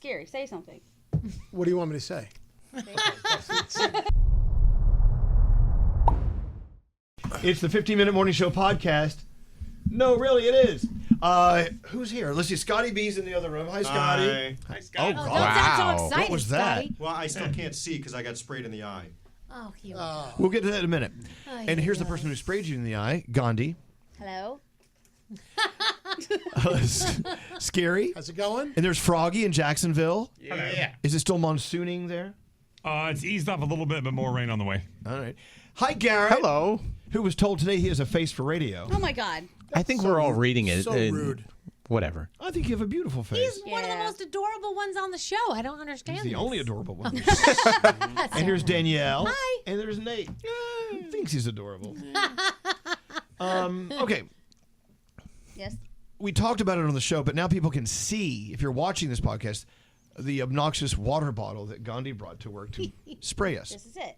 Scary. Say something. What do you want me to say? It's the 15-Minute Morning Show podcast. No, really, it is. Who's here? Let's see. Scotty B's in the other room. Hi, Scotty. Hi, Scotty. Oh, Don't sound so excited, What was that? Scotty. Well, I still can't see because I got sprayed in the eye. Oh, here We'll get to that in a minute. And here's the yeah. person who sprayed you in the eye, Gandhi. Hello. Scary. How's it going? And there's Froggy in Jacksonville. Yeah. Is it still monsooning there? It's eased off a little bit, but more rain on the way. All right. Hi, Garrett. Hello. Who was told today he has a face for radio. Oh my God. I think we're all reading it. So rude. Whatever. I think you have a beautiful face. He's one of the Yeah. most adorable ones on the show. I don't understand He's the this. only adorable one. That's And here's all right. Danielle. Hi. And there's Nate. Thinks he's adorable. Okay. Yes. We talked about it on the show, but now people can see, if you're watching this podcast, the obnoxious water bottle that Gandhi brought to work to spray us. This is it.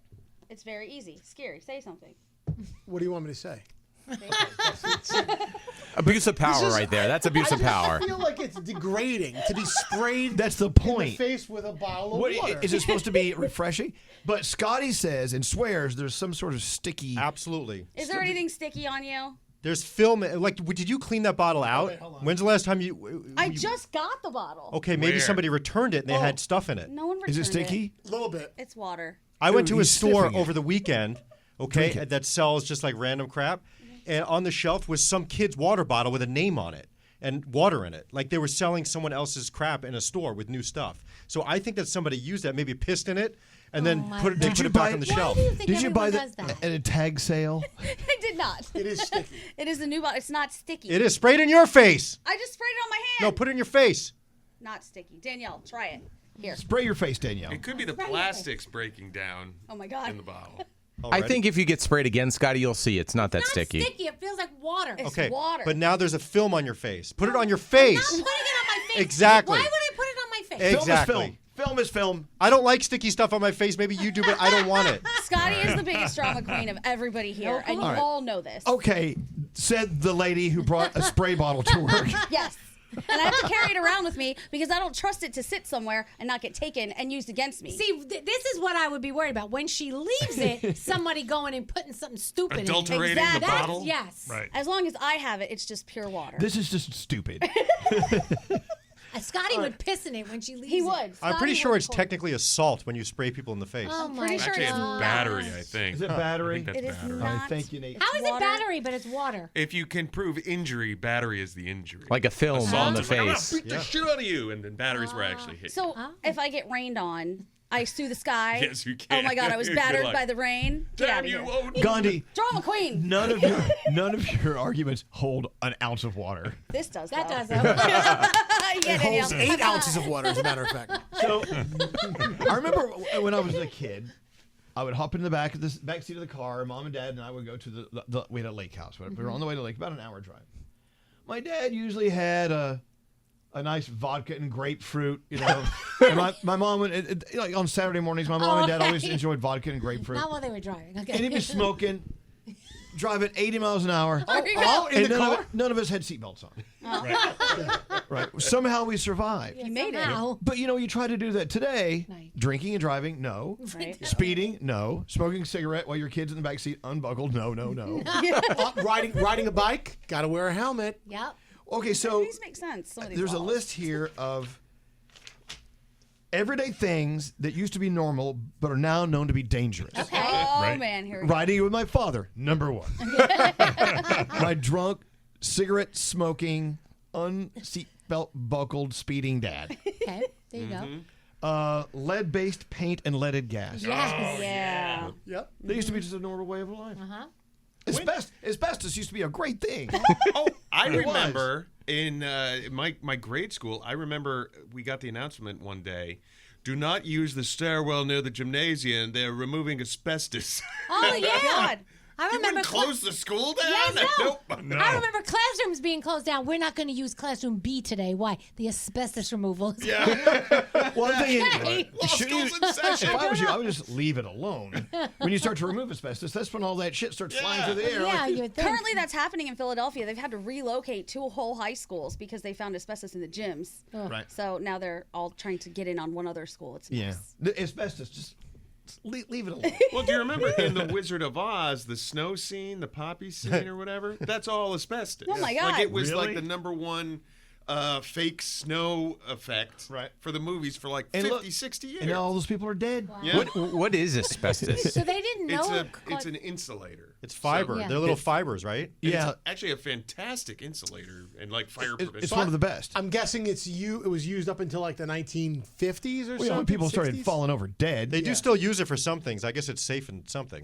It's very easy. Scary. Say something. What do you want me to say? Abuse of power right there. That's abuse of power. I feel like it's degrading to be sprayed That's the in the point. face with a bottle of What, water. is it supposed to be refreshing? But Scotty says and swears there's some sort of sticky. Absolutely. Is there anything sticky on you? There's film. Like, did you clean that bottle out? wait, hold on. When's the last time you? I just got the bottle. Okay, maybe Where? somebody returned it and they had stuff in it. No one returned Is it sticky? A little bit. It's water. I went to a he's store sniffing it. over the weekend, Drink it. that sells just like random crap, and on the shelf was some kid's water bottle with a name on it and water in it. Like they were selling someone else's crap in a store with new stuff. So I think that somebody used that, maybe pissed in it, and then my put God. it back on the Why shelf. do you think Did you buy everyone that does that? at a tag sale? I did not. It is sticky. It is the new bottle. It's not sticky. It is. Spray it in your face. I just sprayed it on my hand. No, put it in your face. Not sticky. Danielle, try it. Here. Spray your face, Danielle. It could be the plastics breaking down Oh my God. in the bottle. I think if you get sprayed again, Scotty, you'll see it's not that Not sticky. It feels like water. It's Okay, water. but now there's a film on your face. Put it on your I'm not face. putting it on my face. Exactly. Why would I put it on my face? Exactly. Film is film. Film is film. I don't like sticky stuff on my face. Maybe you do, but I don't want it. Scotty is the biggest drama queen of everybody here, and you all know this. Okay, said the lady who brought a spray bottle to work. Yes. And I have to carry it around with me because I don't trust it to sit somewhere and not get taken and used against me. See, this is what I would be worried about. When she leaves it, somebody going and putting something stupid Adulterating in it. the bottle? Yes. Right. As long as I have it, it's just pure water. This is just stupid. Scotty would piss in it when she leaves He it. would. I'm pretty Scotty sure would it's pull. technically assault when you spray people in the face. Oh my pretty sure Actually, it's not. battery, I think. Is it battery? I think It that's is battery. All right, not. thank you, Nate. How is it water. battery, but it's water? If you can prove injury, battery is the injury. Like a film Assault on the is like, I'm gonna face. beat the shit out of you, and then batteries were actually hit. So if I get rained on, I sue the sky. Yes, you Oh can. my God, I was Good battered luck. by the rain. Get out Damn of you, here. Odin. Gandhi, Drama queen. none of your arguments hold an ounce of water. This does. That though. does. It Yeah, Holds Danielle. 8 ounces of water, as a matter of fact. So I remember when I was a kid, I would hop in the back seat of the car. Mom and Dad and I would go to we had a lake house. We were on the way to the lake, about an hour drive. My dad usually had a nice vodka and grapefruit, you know. And my mom would, like on Saturday mornings, my mom and Dad always enjoyed vodka and grapefruit. Not while they were driving. Okay. And he'd be smoking, driving 80 miles an hour. There you go. And none of us had seatbelts on. Right. Somehow we survived. You made it. Somehow. But you know, you try to do that today. Right. Drinking and driving, no. Right. Speeding, no. Smoking a cigarette while your kid's in the back seat, unbuckled, no. Riding a bike, got to wear a helmet. Yep. Okay, so These make sense. Some of these there's a laws. list here of everyday things that used to be normal but are now known to be dangerous. Oh Right. man, here we go. Riding with my father, number 1. My drunk, cigarette smoking, unseatbelt buckled, speeding dad. Okay. There you go. Lead-based paint and leaded gas. Yes. Yeah. Yep. They used to be just a normal way of life. Uh-huh. Asbestos used to be a great thing. Oh, I It was. remember in my grade school, I remember we got the announcement one day, do not use the stairwell near the gymnasium. They're removing asbestos. Oh, yeah. God. I You remember wouldn't close the school down? Yes, no. Nope. No. I remember classrooms being closed down. We're not going to use classroom B today. Why? The asbestos removal. Yeah. Well, I'm thinking, Okay. Law school's in session. if I was you, I would just leave it alone. When you start to remove asbestos, that's when all that shit starts flying through the air. Yeah, Like, you would think. Currently, that's happening in Philadelphia. They've had to relocate 2 whole high schools because they found asbestos in the gyms. Right. So now they're all trying to get in on one other school. It's Yeah. nice. The asbestos, just leave it alone. Well, do you remember in The Wizard of Oz, the snow scene, the poppy scene or whatever? That's all asbestos. Oh, my God. Like it was Really? like the #1 fake snow effect for the movies for like 50, 60 years. And now all those people are dead. Yeah. What is asbestos? So they didn't know. It's an insulator. It's fiber. Yeah. They're little fibers, right? Yeah. It's actually a fantastic insulator and like fire It's prevention. one of the best. I'm guessing it was used up until like the 1950s or Well, something. yeah, when people started 60s? falling over dead. They do still use it for some things. I guess it's safe in something.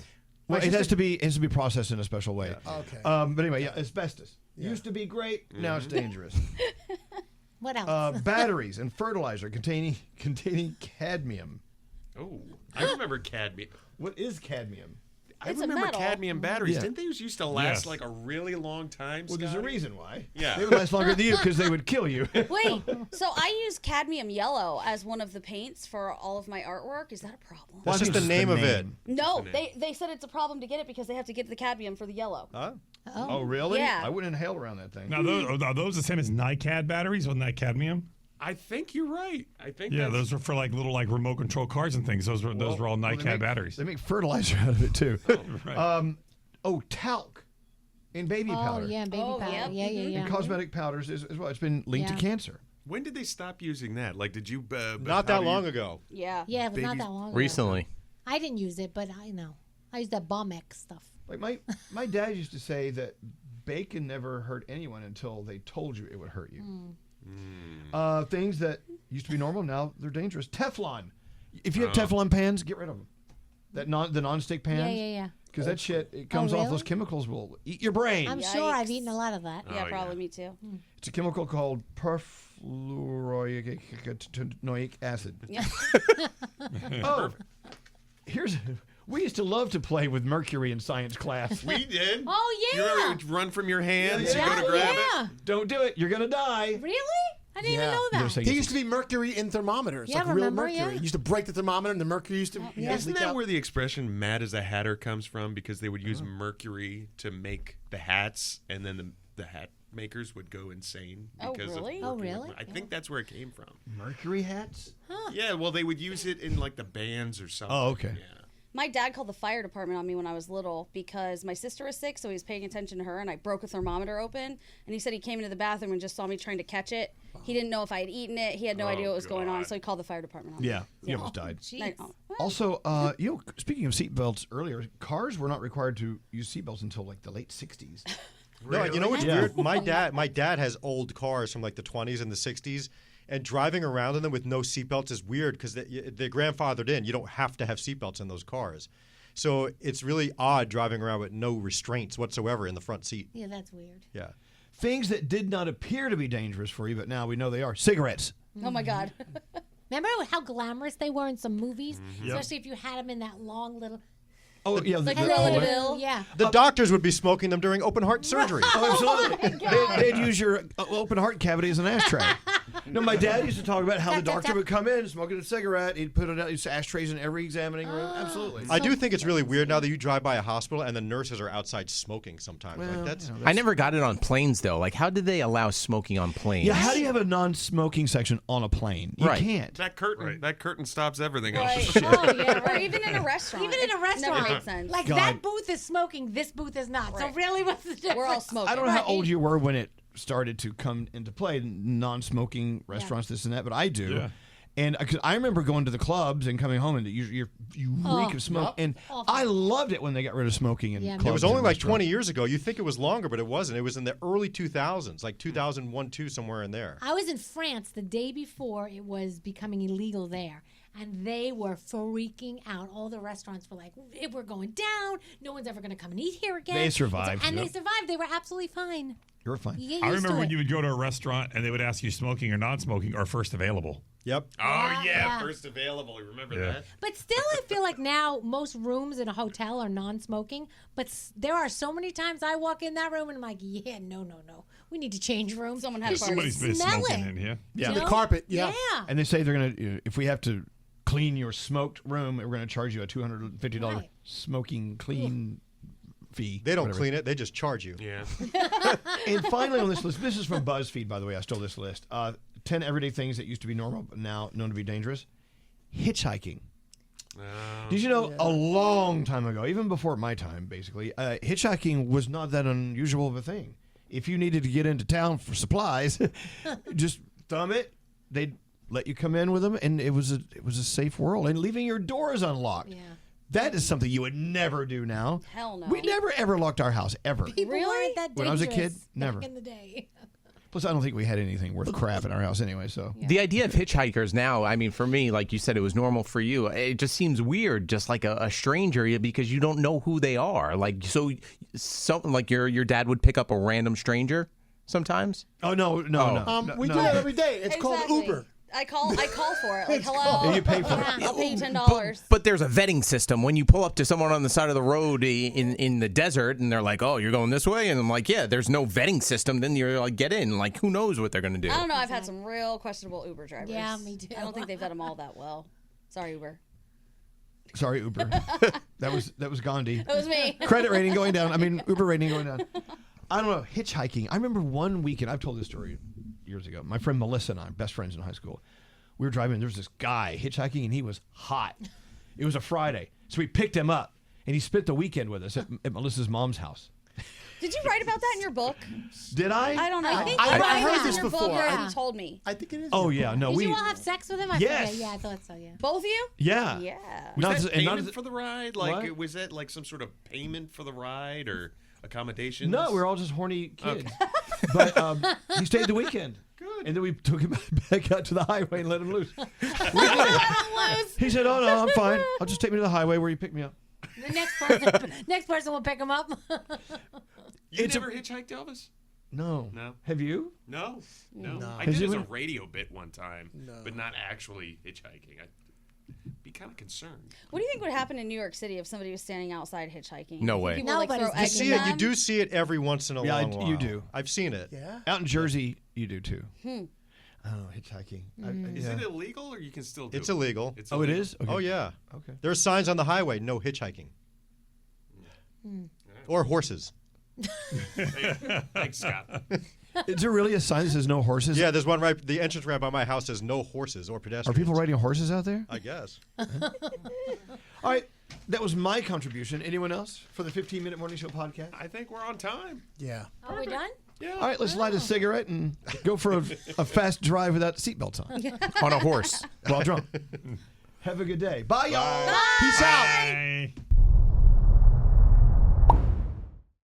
Well, it has to be processed in a special way. Okay. But anyway, yeah, asbestos used to be great. Now it's dangerous. What else? Batteries and fertilizer containing cadmium. Oh, I remember cadmium. What is cadmium? I It's a remember metal. cadmium batteries. Yeah. Didn't they used to last Yes. like a really long time? Well, there's a Scotty? reason why. Yeah. They would last longer than you because they would kill you. Wait, so I use cadmium yellow as one of the paints for all of my artwork. Is that a problem? Well, I That's just think the it's name of it. No, they said it's a problem to get it because they have to get the cadmium for the yellow. Oh, really? Yeah. I wouldn't inhale around that thing. Now, are those the same as NiCad batteries? Wasn't that cadmium? I think you're right. I think Yeah, that's, those are for like little like remote control cars and things. Those were all Well, NiCad batteries. They make fertilizer out of it too. Right. Talc in baby powder. Oh, yeah, baby Oh, powder. yep. Yeah, yeah, yeah. And cosmetic powders as well. It's been linked Yeah. to cancer. When did they stop using that? Like, did you? Not that long ago. Yeah. Yeah, it was not Babies- that long ago. Recently. I didn't use it, but I know. I used that Bomb X stuff. Like my dad used to say that bacon never hurt anyone until they told you it would hurt you. Things that used to be normal, now they're dangerous. Teflon. If you have Teflon pans, get rid of them. The non-stick pans. Yeah, yeah, yeah. Because that shit, it comes off. really? Those chemicals will eat your brain. I'm sure I've Yikes. eaten a lot of that. Yeah, probably me too. It's a chemical called perfluoroic acid. Yeah. Oh, we used to love to play with mercury in science class. We did. Oh, You yeah. remember it would run from your hands? Yeah, You go to grab yeah. it. Don't do it. You're gonna die. Really? I didn't even know They're that. saying There it's- used to be mercury in thermometers, Yeah, like real remember, mercury. yeah. You used to break the thermometer, and the mercury used to yeah. Isn't leak that out. where the expression "mad as a hatter" comes from? Because they would use mercury to make the hats, and then the hat makers would go insane Oh, because really? of Oh, mercury. really? I think that's where it came from. mercury hats. Yeah, well, they would use it in like the bands or something. Oh, okay. Yeah. My dad called the fire department on me when I was little because my sister was sick, so he was paying attention to her, and I broke a thermometer open. And he said he came into the bathroom and just saw me trying to catch it. He didn't know if I had eaten it. He had no idea what was going on, God. so he called the fire department on me. Yeah, you almost died. I Jeez. know. Also, speaking of seatbelts earlier, cars were not required to use seatbelts until like the late 60s. No, you know what's Yeah. weird? My dad has old cars from like the 20s and the 60s, and driving around in them with no seatbelts is weird because they're grandfathered in. You don't have to have seatbelts in those cars. So it's really odd driving around with no restraints whatsoever in the front seat. Yeah, that's weird. Yeah. Things that did not appear to be dangerous for you, but now we know they are. Cigarettes. Oh my God. Remember how glamorous they were in some movies? Mm-hmm. Especially if you had them in that long little... Oh, yeah. Like the- Cruella oh, de Vil. Yeah. The doctors would be smoking them during open heart surgery. Oh, absolutely. They'd use your open heart cavity as an ashtray. No, my dad used to talk about how the doctor would come in smoking a cigarette. He'd put it out. He'd ashtrays in every examining room. Absolutely. I do think it's really weird now that you drive by a hospital and the nurses are outside smoking sometimes. Well, like that's you know, I never got it on planes though. Like, how did they allow smoking on planes? Yeah, how do you have a non-smoking section on a plane? You Right. can't. That curtain stops everything Right. else. Oh, yeah, Or right. even in a restaurant. Even in a It restaurant. never made sense. Like, God. that booth is smoking, this booth is not. So Right. really, what's the difference? We're all smoking. I don't know how Right. old you were when it started to come into play, non-smoking restaurants, this and that, but I do. Yeah. And 'cause I remember going to the clubs and coming home, and you reek of smoke. And Awful. I loved it when they got rid of smoking in Yeah, clubs. It was only and like restaurants. 20 years ago. You think it was longer, but it wasn't. It was in the early 2000s, like 2001, 2, somewhere in there. I was in France the day before it was becoming illegal there, and they were freaking out. All the restaurants were like, "We're going down. No one's ever going to come and eat here again." They survived. And they Yep. survived. They were absolutely fine. You were fine. You get I used remember to when it. you would go to a restaurant and they would ask you smoking or non-smoking or first available. Yep. Oh, yeah. first available. Remember that? But still, I feel like now most rooms in a hotel are non-smoking. But there are so many times I walk in that room and I'm like, yeah, no. We need to change rooms. Someone had a party. Somebody's been Smell smoking it. in here. Yeah. The carpet, yeah. And they say they're going to, if we have to clean your smoked room, we're going to charge you a $250 Right. smoking clean fee. They don't whatever. clean it; they just charge you. Yeah. And finally on this list, this is from BuzzFeed, by the way. I stole this list. 10 everyday things that used to be normal, but now known to be dangerous. Hitchhiking. Did you know a long time ago, even before my time, basically, hitchhiking was not that unusual of a thing. If you needed to get into town for supplies, just thumb it. They'd let you come in with them, and it was a safe world. And leaving your doors unlocked. Yeah. That is something you would never do now. Hell no. We never, ever locked our house, ever. People Really? weren't that dangerous When I was a kid, never. back in the day. Plus, I don't think we had anything worth crap in our house anyway, so. The idea of hitchhikers now, I mean, for me, like you said, it was normal for you. It just seems weird, just like a stranger, because you don't know who they are. Like, so something like your dad would pick up a random stranger sometimes. Oh, no. We do that every day. It's called Exactly. Uber. I call for it. Like, hello. You pay for it. I'll pay you $10. But there's a vetting system. When you pull up to someone on the side of the road in the desert and they're like, oh, you're going this way? And I'm like, yeah, there's no vetting system. Then you're like, get in. Like, who knows what they're going to do? I don't know. I've had some real questionable Uber drivers. Yeah, me too. I don't think they've vet them all that well. Sorry, Uber. Sorry, Uber. that was Gandhi. That was me. Credit rating going down. I mean, Uber rating going down. I don't know. Hitchhiking. I remember one weekend. I've told this story years ago. My friend Melissa and I, best friends in high school. We were driving, and there was this guy hitchhiking, and he was hot. It was a Friday. So we picked him up, and he spent the weekend with us at Melissa's mom's house. Did you write about that in your book? Did I? I don't know. I think I you heard might this have. Your book, before. or Yeah. you told me. I think it is. Oh, yeah. No, Did we. you all have sex with him? I Yes. forget. Yeah, I thought so, yeah. Both of you? Yeah. Yeah. Not Was as- that and not payment as- for the ride? Like, What? was that like some sort of payment for the ride or accommodations? No, we were all just horny kids. But he stayed the weekend. Good. And then we took him back out to the highway and let him loose. He said, oh, no, I'm fine. I'll just take me to the highway where you pick me up. The next person will pick him up. You It's never hitchhiked, Elvis? No. No. Have you? No. I Has did as a anyone- radio bit one time, but not actually hitchhiking. I'd be kind of concerned. What do you think would happen in New York City if somebody was standing outside hitchhiking? No Think way. People would, like, Nobody's throw You eggs See at it. You them? do see it every once in a Yeah, long while. you do. I've seen it. Yeah. Out in Jersey, you do too. Oh, hitchhiking. Is it illegal or you can still do It's it? illegal. It's Oh, it illegal. is? Okay. Oh yeah. Okay. There are signs on the highway: no hitchhiking. Or horses. Thanks, Scott. Is there really a sign that says no horses? Yeah, there's one right. The entrance ramp by my house says no horses or Are pedestrians. people riding horses out there? I guess. All right. That was my contribution. Anyone else for the 15-minute morning show podcast? I think we're on time. Yeah. Are we done? All right, let's light a cigarette and go for a fast drive without seatbelts on On a horse. while drunk. Have a good day. Bye, y'all. Peace out. Bye.